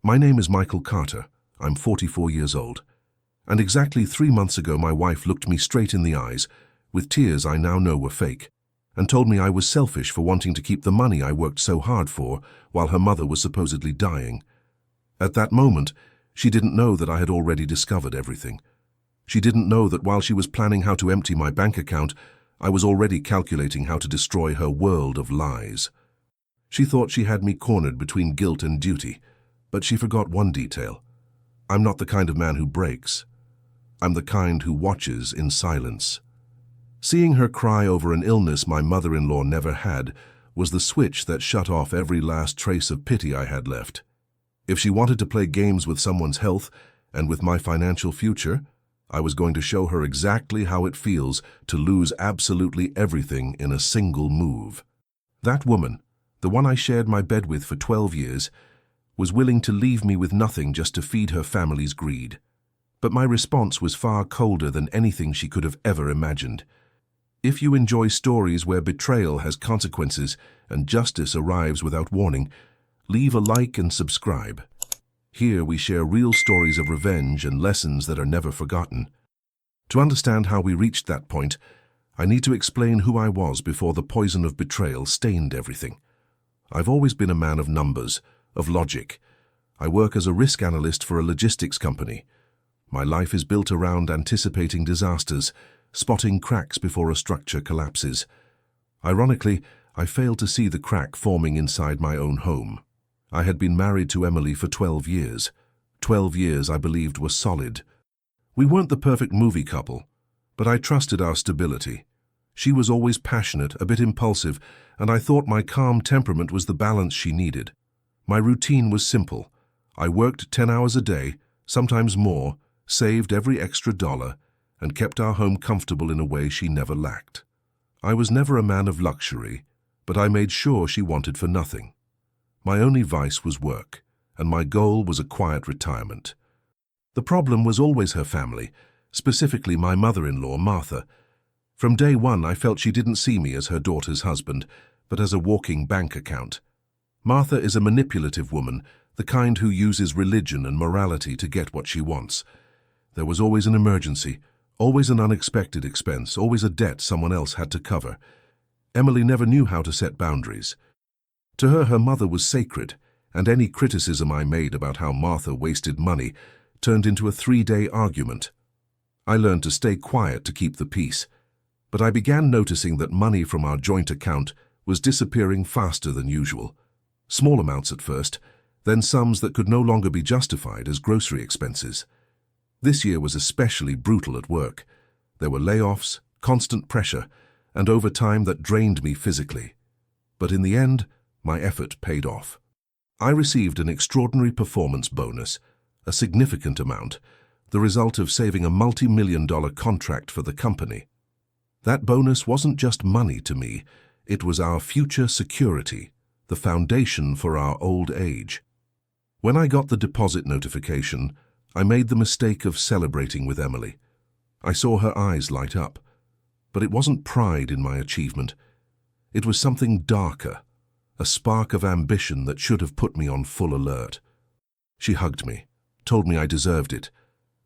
My name is Michael Carter. I'm 44 years old. And exactly 3 months ago, my wife looked me straight in the eyes, with tears I now know were fake, and told me I was selfish for wanting to keep the money I worked so hard for while her mother was supposedly dying. At that moment, she didn't know that I had already discovered everything. She didn't know that while she was planning how to empty my bank account, I was already calculating how to destroy her world of lies. She thought she had me cornered between guilt and duty, but she forgot one detail. I'm not the kind of man who breaks. I'm the kind who watches in silence. Seeing her cry over an illness my mother-in-law never had was the switch that shut off every last trace of pity I had left. If she wanted to play games with someone's health and with my financial future, I was going to show her exactly how it feels to lose absolutely everything in a single move. That woman, the one I shared my bed with for 12 years, was willing to leave me with nothing just to feed her family's greed. But my response was far colder than anything she could have ever imagined. If you enjoy stories where betrayal has consequences and justice arrives without warning, leave a like and subscribe. Here we share real stories of revenge and lessons that are never forgotten. To understand how we reached that point, I need to explain who I was before the poison of betrayal stained everything. I've always been a man of numbers, of logic. I work as a risk analyst for a logistics company. My life is built around anticipating disasters, spotting cracks before a structure collapses. Ironically, I failed to see the crack forming inside my own home. I had been married to Emily for 12 years. 12 years I believed were solid. We weren't the perfect movie couple, but I trusted our stability. She was always passionate, a bit impulsive, and I thought my calm temperament was the balance she needed. My routine was simple. I worked 10 hours a day, sometimes more, saved every extra dollar, and kept our home comfortable in a way she never lacked. I was never a man of luxury, but I made sure she wanted for nothing. My only vice was work, and my goal was a quiet retirement. The problem was always her family, specifically my mother-in-law, Martha. From day one, I felt she didn't see me as her daughter's husband, but as a walking bank account. Martha is a manipulative woman, the kind who uses religion and morality to get what she wants. There was always an emergency, always an unexpected expense, always a debt someone else had to cover. Emily never knew how to set boundaries. To her, her mother was sacred, and any criticism I made about how Martha wasted money turned into a 3-day argument. I learned to stay quiet to keep the peace, but I began noticing that money from our joint account was disappearing faster than usual. Small amounts at first, then sums that could no longer be justified as grocery expenses. This year was especially brutal at work. There were layoffs, constant pressure, and overtime that drained me physically. But in the end, my effort paid off. I received an extraordinary performance bonus, a significant amount, the result of saving a multi-million-dollar contract for the company. That bonus wasn't just money to me, it was our future security, the foundation for our old age. When I got the deposit notification, I made the mistake of celebrating with Emily. I saw her eyes light up, but it wasn't pride in my achievement. It was something darker, a spark of ambition that should have put me on full alert. She hugged me, told me I deserved it,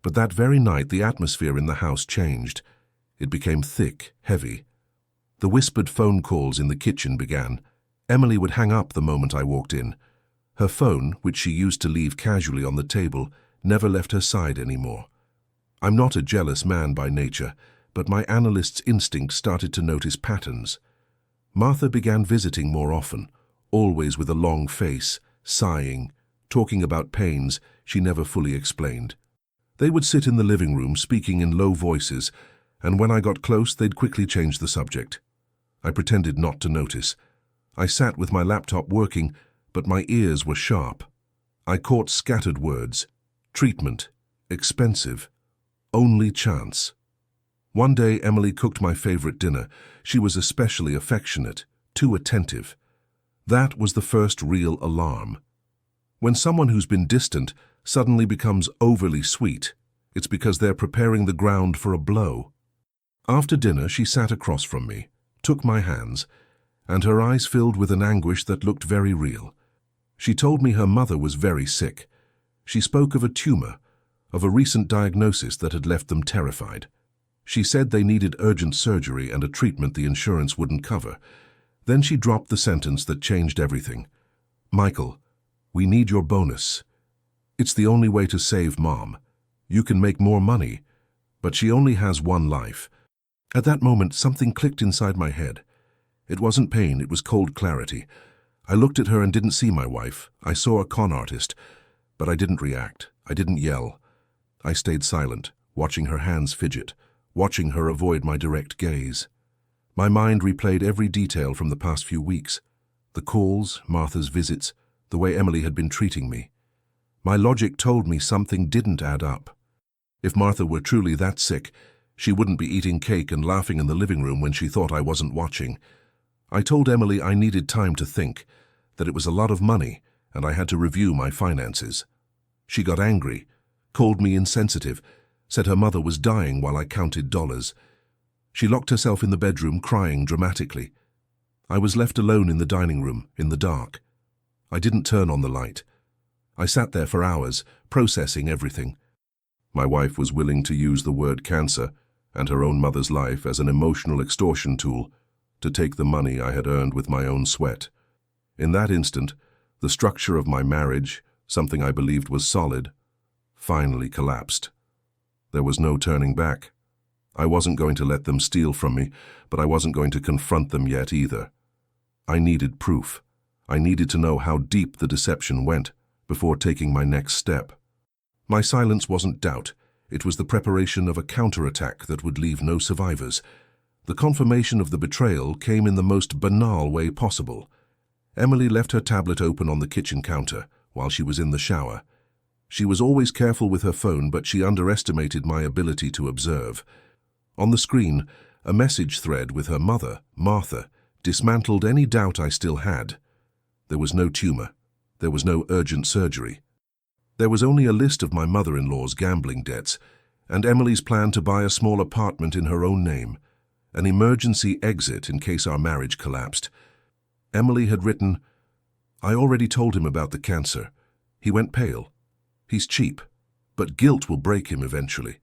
but that very night the atmosphere in the house changed. It became thick, heavy. The whispered phone calls in the kitchen began. Emily would hang up the moment I walked in. Her phone, which she used to leave casually on the table, never left her side anymore. I'm not a jealous man by nature, but my analyst's instinct started to notice patterns. Martha began visiting more often, always with a long face, sighing, talking about pains she never fully explained. They would sit in the living room speaking in low voices, and when I got close they'd quickly change the subject. I pretended not to notice. I sat with my laptop working, but my ears were sharp. I caught scattered words: treatment, expensive, only chance. One day Emily cooked my favorite dinner. She was especially affectionate, too attentive. That was the first real alarm. When someone who's been distant suddenly becomes overly sweet, it's because they're preparing the ground for a blow. After dinner, she sat across from me, took my hands, and her eyes filled with an anguish that looked very real. She told me her mother was very sick. She spoke of a tumor, of a recent diagnosis that had left them terrified. She said they needed urgent surgery and a treatment the insurance wouldn't cover. Then she dropped the sentence that changed everything. "Michael, we need your bonus. It's the only way to save Mom. You can make more money, but she only has one life." At that moment, something clicked inside my head. It wasn't pain, it was cold clarity. I looked at her and didn't see my wife. I saw a con artist, but I didn't react. I didn't yell. I stayed silent, watching her hands fidget, watching her avoid my direct gaze. My mind replayed every detail from the past few weeks. The calls, Martha's visits, the way Emily had been treating me. My logic told me something didn't add up. If Martha were truly that sick, she wouldn't be eating cake and laughing in the living room when she thought I wasn't watching. I told Emily I needed time to think, that it was a lot of money and I had to review my finances. She got angry, called me insensitive, said her mother was dying while I counted dollars. She locked herself in the bedroom, crying dramatically. I was left alone in the dining room, in the dark. I didn't turn on the light. I sat there for hours, processing everything. My wife was willing to use the word cancer and her own mother's life as an emotional extortion tool to take the money I had earned with my own sweat. In that instant, the structure of my marriage, something I believed was solid, finally collapsed. There was no turning back. I wasn't going to let them steal from me, but I wasn't going to confront them yet either. I needed proof. I needed to know how deep the deception went before taking my next step. My silence wasn't doubt. It was the preparation of a counterattack that would leave no survivors. The confirmation of the betrayal came in the most banal way possible. Emily left her tablet open on the kitchen counter while she was in the shower. She was always careful with her phone, but she underestimated my ability to observe. On the screen, a message thread with her mother, Martha, dismantled any doubt I still had. There was no tumor. There was no urgent surgery. There was only a list of my mother-in-law's gambling debts and Emily's plan to buy a small apartment in her own name, an emergency exit in case our marriage collapsed. Emily had written, "I already told him about the cancer. He went pale. He's cheap, but guilt will break him eventually.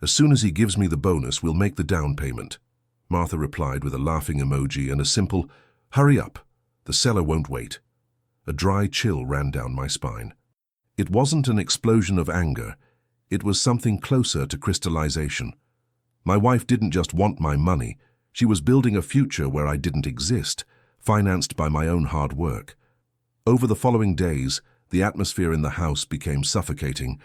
As soon as he gives me the bonus, we'll make the down payment." Martha replied with a laughing emoji and a simple, "Hurry up. The seller won't wait." A dry chill ran down my spine. It wasn't an explosion of anger. It was something closer to crystallization. My wife didn't just want my money. She was building a future where I didn't exist, financed by my own hard work. Over the following days, the atmosphere in the house became suffocating.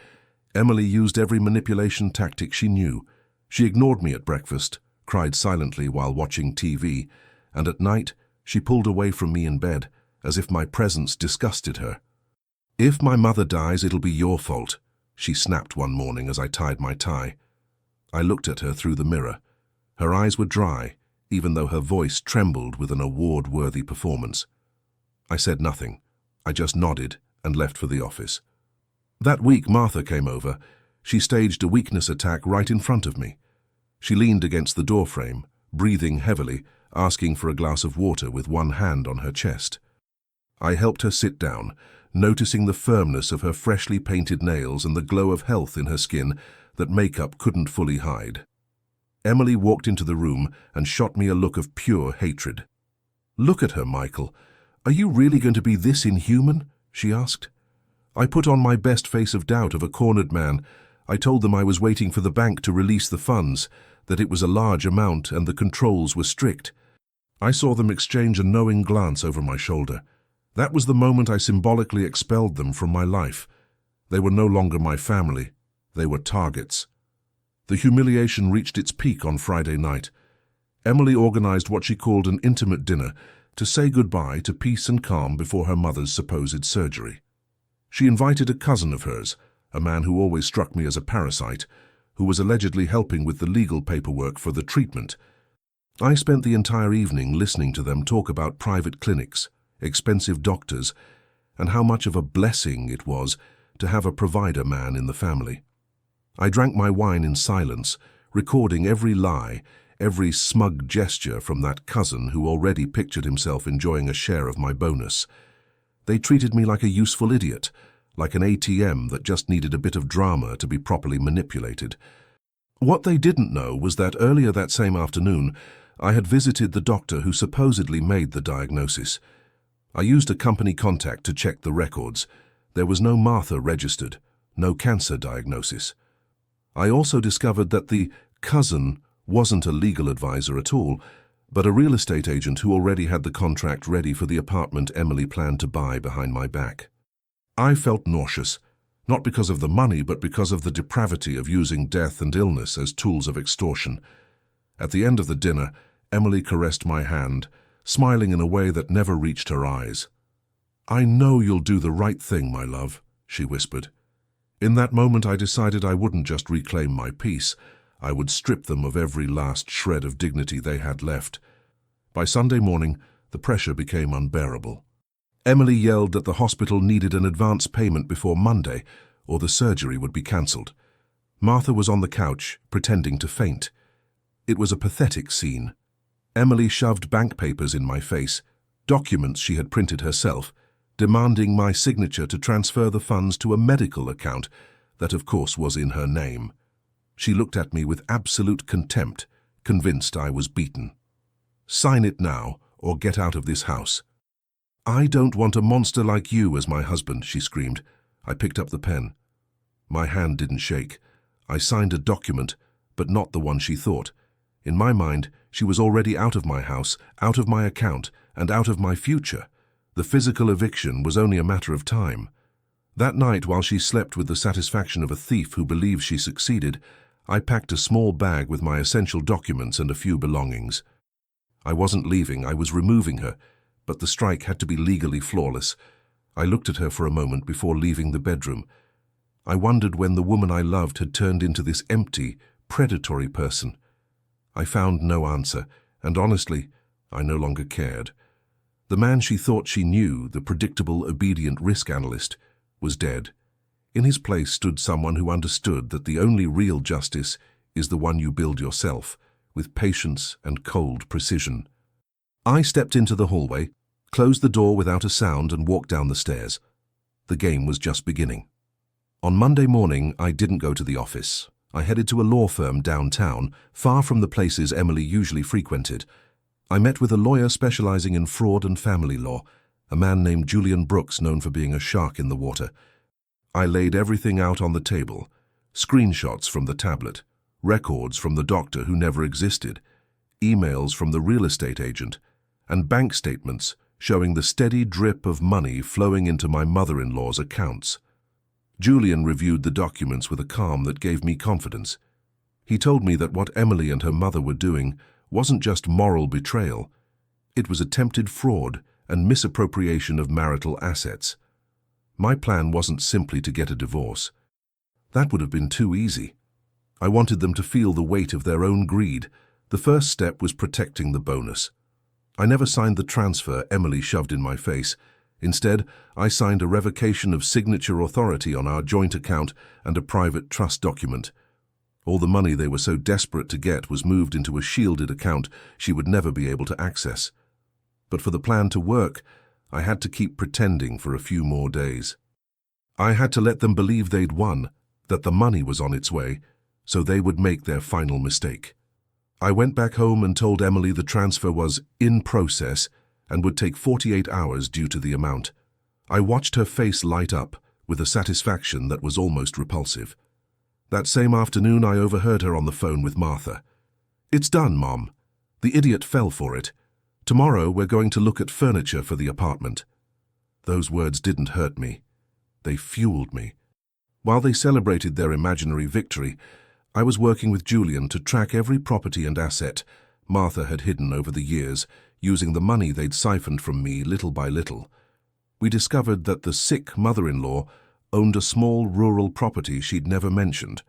Emily used every manipulation tactic she knew. She ignored me at breakfast, cried silently while watching TV, and at night she pulled away from me in bed, as if my presence disgusted her. "If my mother dies, it'll be your fault," she snapped one morning as I tied my tie. I looked at her through the mirror. Her eyes were dry, even though her voice trembled with an award-worthy performance. I said nothing. I just nodded and left for the office. That week, Martha came over. She staged a weakness attack right in front of me. She leaned against the doorframe, breathing heavily, asking for a glass of water with one hand on her chest. I helped her sit down, noticing the firmness of her freshly painted nails and the glow of health in her skin that makeup couldn't fully hide. Emily walked into the room and shot me a look of pure hatred. "Look at her, Michael. Are you really going to be this inhuman?" she asked. I put on my best face of doubt of a cornered man. I told them I was waiting for the bank to release the funds, that it was a large amount and the controls were strict. I saw them exchange a knowing glance over my shoulder. That was the moment I symbolically expelled them from my life. They were no longer my family. They were targets. The humiliation reached its peak on Friday night. Emily organized what she called an intimate dinner to say goodbye to peace and calm before her mother's supposed surgery. She invited a cousin of hers, a man who always struck me as a parasite, who was allegedly helping with the legal paperwork for the treatment. I spent the entire evening listening to them talk about private clinics, expensive doctors, and how much of a blessing it was to have a provider man in the family. I drank my wine in silence, recording every lie, every smug gesture from that cousin who already pictured himself enjoying a share of my bonus. They treated me like a useful idiot, like an ATM that just needed a bit of drama to be properly manipulated. What they didn't know was that earlier that same afternoon, I had visited the doctor who supposedly made the diagnosis. I used a company contact to check the records. There was no Martha registered, no cancer diagnosis. I also discovered that the cousin wasn't a legal advisor at all, but a real estate agent who already had the contract ready for the apartment Emily planned to buy behind my back. I felt nauseous, not because of the money, but because of the depravity of using death and illness as tools of extortion. At the end of the dinner, Emily caressed my hand, smiling in a way that never reached her eyes. "I know you'll do the right thing, my love," she whispered. In that moment, I decided I wouldn't just reclaim my peace, I would strip them of every last shred of dignity they had left. By Sunday morning, the pressure became unbearable. Emily yelled that the hospital needed an advance payment before Monday, or the surgery would be cancelled. Martha was on the couch, pretending to faint. It was a pathetic scene. Emily shoved bank papers in my face, documents she had printed herself, demanding my signature to transfer the funds to a medical account that, of course, was in her name. She looked at me with absolute contempt, convinced I was beaten. "Sign it now, or get out of this house." "I don't want a monster like you as my husband," she screamed. I picked up the pen. My hand didn't shake. I signed a document, but not the one she thought. In my mind, she was already out of my house, out of my account, and out of my future. The physical eviction was only a matter of time. That night, while she slept with the satisfaction of a thief who believes she succeeded, I packed a small bag with my essential documents and a few belongings. I wasn't leaving, I was removing her, but the strike had to be legally flawless. I looked at her for a moment before leaving the bedroom. I wondered when the woman I loved had turned into this empty, predatory person. I found no answer, and honestly, I no longer cared. The man she thought she knew, the predictable, obedient risk analyst, was dead. In his place stood someone who understood that the only real justice is the one you build yourself, with patience and cold precision. I stepped into the hallway, closed the door without a sound, and walked down the stairs. The game was just beginning. On Monday morning, I didn't go to the office. I headed to a law firm downtown, far from the places Emily usually frequented. I met with a lawyer specializing in fraud and family law, a man named Julian Brooks, known for being a shark in the water. I laid everything out on the table, screenshots from the tablet, records from the doctor who never existed, emails from the real estate agent, and bank statements showing the steady drip of money flowing into my mother-in-law's accounts. Julian reviewed the documents with a calm that gave me confidence. He told me that what Emily and her mother were doing wasn't just moral betrayal. It was attempted fraud and misappropriation of marital assets. My plan wasn't simply to get a divorce. That would have been too easy. I wanted them to feel the weight of their own greed. The first step was protecting the bonus. I never signed the transfer Emily shoved in my face. Instead, I signed a revocation of signature authority on our joint account and a private trust document. All the money they were so desperate to get was moved into a shielded account she would never be able to access. But for the plan to work, I had to keep pretending for a few more days. I had to let them believe they'd won, that the money was on its way, so they would make their final mistake. I went back home and told Emily the transfer was in process and would take 48 hours due to the amount. I watched her face light up with a satisfaction that was almost repulsive. That same afternoon, I overheard her on the phone with Martha. "It's done, Mom. The idiot fell for it. Tomorrow we're going to look at furniture for the apartment." Those words didn't hurt me. They fueled me. While they celebrated their imaginary victory, I was working with Julian to track every property and asset Martha had hidden over the years, using the money they'd siphoned from me little by little. We discovered that the sick mother-in-law owned a small rural property she'd never mentioned,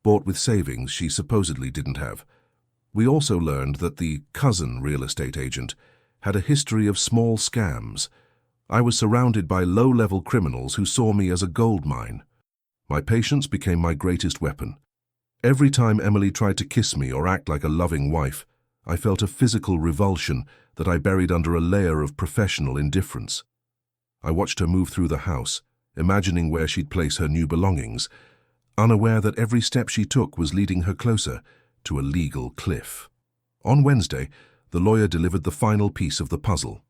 bought with savings she supposedly didn't have. We also learned that the cousin real estate agent had a history of small scams. I was surrounded by low-level criminals who saw me as a gold mine. My patience became my greatest weapon. Every time Emily tried to kiss me or act like a loving wife, I felt a physical revulsion that I buried under a layer of professional indifference. I watched her move through the house, imagining where she'd place her new belongings, unaware that every step she took was leading her closer to a legal cliff. On Wednesday, the lawyer delivered the final piece of the puzzle.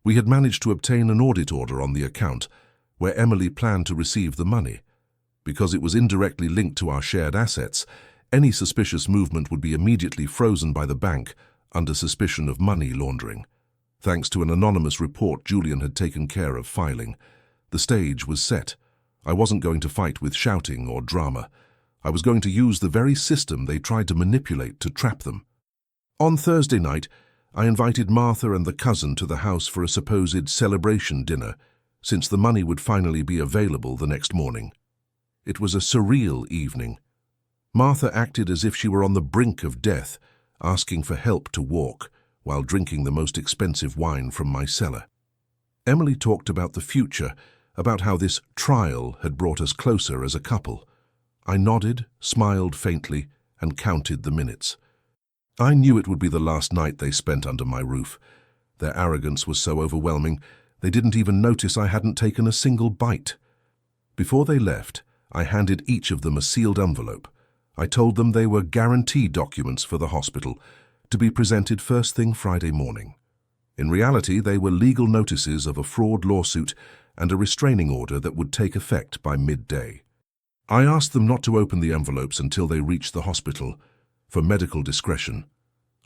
We had managed to obtain an audit order on the account, where Emily planned to receive the money. Because it was indirectly linked to our shared assets, any suspicious movement would be immediately frozen by the bank under suspicion of money laundering. Thanks to an anonymous report Julian had taken care of filing, the stage was set. I wasn't going to fight with shouting or drama. I was going to use the very system they tried to manipulate to trap them. On Thursday night, I invited Martha and the cousin to the house for a supposed celebration dinner, since the money would finally be available the next morning. It was a surreal evening. Martha acted as if she were on the brink of death, asking for help to walk, while drinking the most expensive wine from my cellar. Emily talked about the future, about how this trial had brought us closer as a couple. I nodded, smiled faintly, and counted the minutes. I knew it would be the last night they spent under my roof. Their arrogance was so overwhelming, they didn't even notice I hadn't taken a single bite. Before they left, I handed each of them a sealed envelope. I told them they were guarantee documents for the hospital, to be presented first thing Friday morning. In reality, they were legal notices of a fraud lawsuit and a restraining order that would take effect by midday. I asked them not to open the envelopes until they reached the hospital, for medical discretion.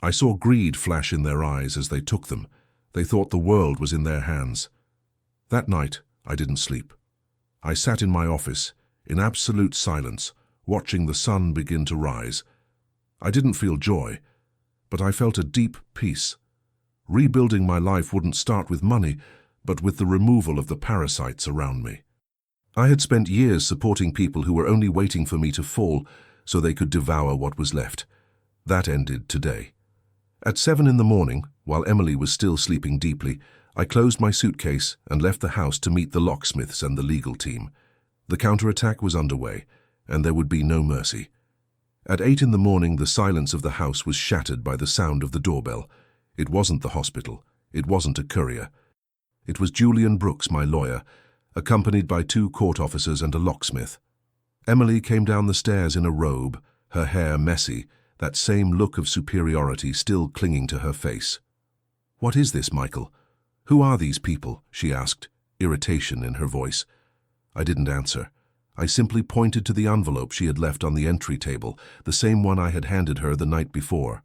I saw greed flash in their eyes as they took them. They thought the world was in their hands. That night, I didn't sleep. I sat in my office, in absolute silence, watching the sun begin to rise. I didn't feel joy, but I felt a deep peace. Rebuilding my life wouldn't start with money, but with the removal of the parasites around me. I had spent years supporting people who were only waiting for me to fall so they could devour what was left. That ended today. At 7 in the morning, while Emily was still sleeping deeply, I closed my suitcase and left the house to meet the locksmiths and the legal team. The counterattack was underway, and there would be no mercy. At 8 in the morning, the silence of the house was shattered by the sound of the doorbell. It wasn't the hospital. It wasn't a courier. It was Julian Brooks, my lawyer, accompanied by 2 court officers and a locksmith. Emily came down the stairs in a robe, her hair messy, that same look of superiority still clinging to her face. "What is this, Michael? Who are these people?" she asked, irritation in her voice. I didn't answer. I simply pointed to the envelope she had left on the entry table, the same one I had handed her the night before.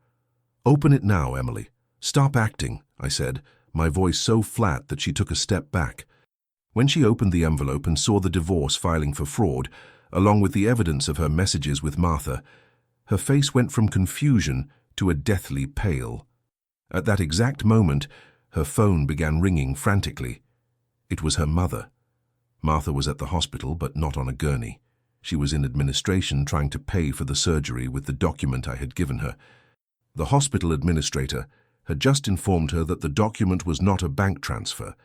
"Open it now, Emily. Stop acting," I said, my voice so flat that she took a step back. When she opened the envelope and saw the divorce filing for fraud, along with the evidence of her messages with Martha, her face went from confusion to a deathly pale. At that exact moment, her phone began ringing frantically. It was her mother. Martha was at the hospital, but not on a gurney. She was in administration trying to pay for the surgery with the document I had given her. The hospital administrator had just informed her that the document was not a bank transfer,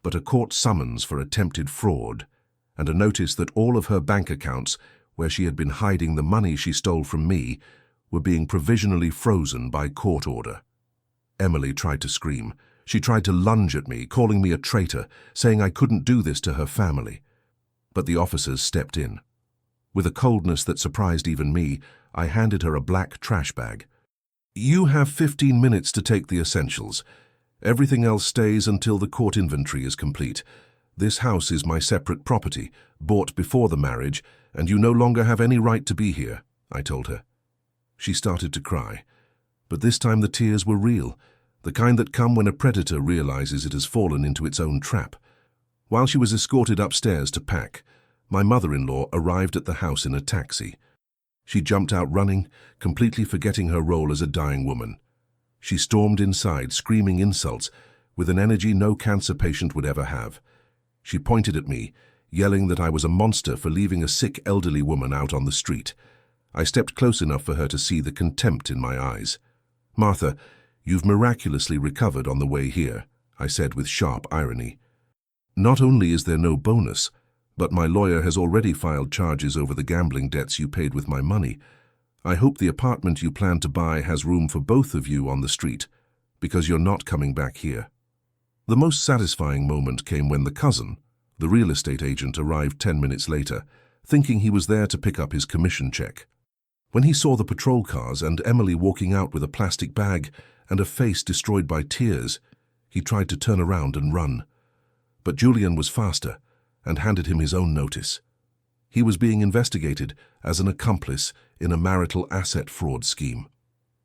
but a court summons for attempted fraud, and a notice that all of her bank accounts, where she had been hiding the money she stole from me, were being provisionally frozen by court order. Emily tried to scream. She tried to lunge at me, calling me a traitor, saying I couldn't do this to her family. But the officers stepped in. With a coldness that surprised even me, I handed her a black trash bag. "You have 15 minutes to take the essentials. Everything else stays until the court inventory is complete. This house is my separate property, bought before the marriage, and you no longer have any right to be here," I told her. She started to cry, but this time the tears were real, the kind that come when a predator realizes it has fallen into its own trap. While she was escorted upstairs to pack, my mother-in-law arrived at the house in a taxi. She jumped out running, completely forgetting her role as a dying woman. She stormed inside, screaming insults, with an energy no cancer patient would ever have. She pointed at me, yelling that I was a monster for leaving a sick elderly woman out on the street. I stepped close enough for her to see the contempt in my eyes. "Martha, you've miraculously recovered on the way here," I said with sharp irony. "Not only is there no bonus, but my lawyer has already filed charges over the gambling debts you paid with my money. I hope the apartment you plan to buy has room for both of you on the street, because you're not coming back here." The most satisfying moment came when the cousin, The real estate agent arrived 10 minutes later, thinking he was there to pick up his commission check. When he saw the patrol cars and Emily walking out with a plastic bag and a face destroyed by tears, he tried to turn around and run. But Julian was faster and handed him his own notice. He was being investigated as an accomplice in a marital asset fraud scheme.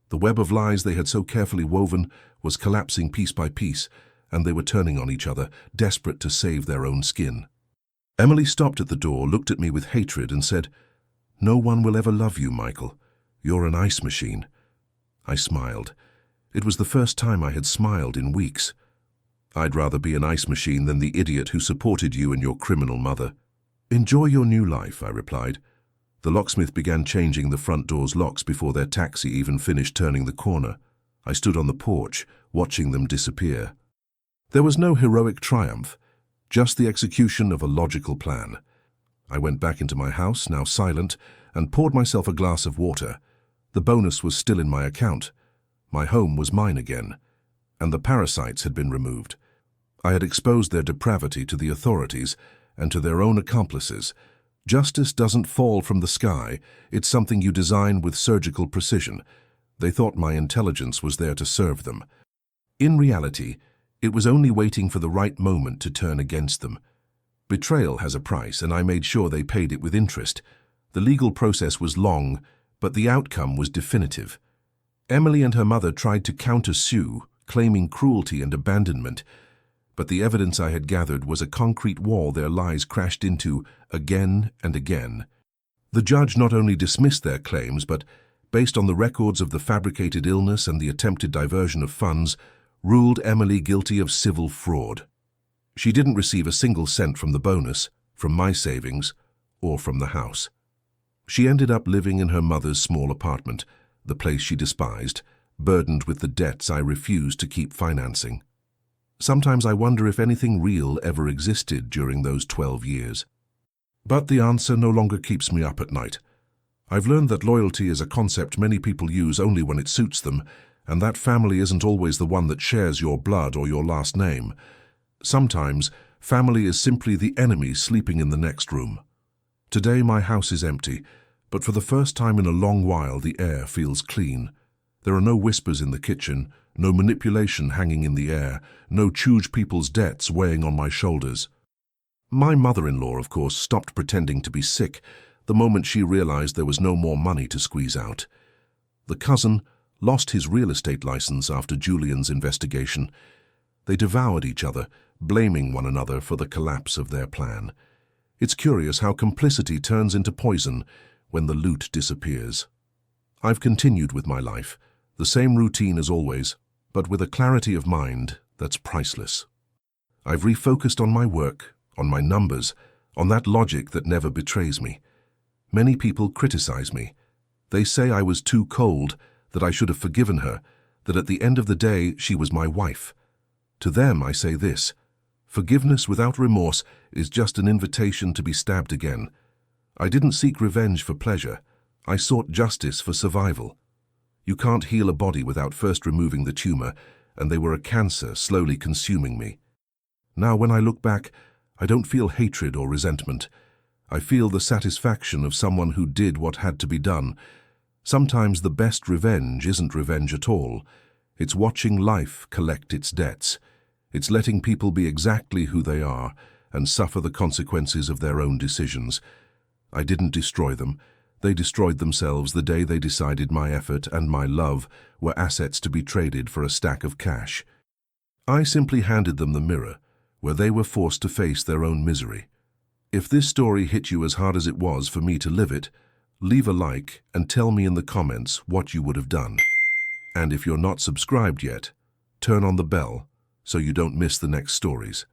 The web of lies they had so carefully woven was collapsing piece by piece, and they were turning on each other, desperate to save their own skin. Emily stopped at the door, looked at me with hatred and said, "No one will ever love you, Michael. You're an ice machine." I smiled. It was the first time I had smiled in weeks. "I'd rather be an ice machine than the idiot who supported you and your criminal mother." "Enjoy your new life," I replied. The locksmith began changing the front door's locks before their taxi even finished turning the corner. I stood on the porch, watching them disappear. There was no heroic triumph, just the execution of a logical plan. I went back into my house, now silent, and poured myself a glass of water. The bonus was still in my account. My home was mine again, and the parasites had been removed. I had exposed their depravity to the authorities and to their own accomplices. Justice doesn't fall from the sky. It's something you design with surgical precision. They thought my intelligence was there to serve them. In reality, it was only waiting for the right moment to turn against them. Betrayal has a price, and I made sure they paid it with interest. The legal process was long, but the outcome was definitive. Emily and her mother tried to counter-sue, claiming cruelty and abandonment, but the evidence I had gathered was a concrete wall their lies crashed into again and again. The judge not only dismissed their claims, but, based on the records of the fabricated illness and the attempted diversion of funds, ruled Emily guilty of civil fraud. She didn't receive a single cent from the bonus, from my savings, or from the house. She ended up living in her mother's small apartment, the place she despised, burdened with the debts I refused to keep financing. Sometimes I wonder if anything real ever existed during those 12 years. But the answer no longer keeps me up at night. I've learned that loyalty is a concept many people use only when it suits them, and that family isn't always the one that shares your blood or your last name. Sometimes, family is simply the enemy sleeping in the next room. Today my house is empty, but for the first time in a long while the air feels clean. There are no whispers in the kitchen, no manipulation hanging in the air, no huge people's debts weighing on my shoulders. My mother-in-law, of course, stopped pretending to be sick the moment she realized there was no more money to squeeze out. The cousin lost his real estate license after Julian's investigation. They devoured each other, blaming one another for the collapse of their plan. It's curious how complicity turns into poison when the loot disappears. I've continued with my life, the same routine as always, but with a clarity of mind that's priceless. I've refocused on my work, on my numbers, on that logic that never betrays me. Many people criticize me. They say I was too cold, that I should have forgiven her, that at the end of the day she was my wife. To them I say this: forgiveness without remorse is just an invitation to be stabbed again. I didn't seek revenge for pleasure. I sought justice for survival. You can't heal a body without first removing the tumor, and they were a cancer slowly consuming me. Now when I look back, I don't feel hatred or resentment. I feel the satisfaction of someone who did what had to be done. Sometimes the best revenge isn't revenge at all. It's watching life collect its debts. It's letting people be exactly who they are and suffer the consequences of their own decisions. I didn't destroy them. They destroyed themselves the day they decided my effort and my love were assets to be traded for a stack of cash. I simply handed them the mirror, where they were forced to face their own misery. If this story hit you as hard as it was for me to live it, leave a like and tell me in the comments what you would have done. And if you're not subscribed yet, turn on the bell so you don't miss the next stories.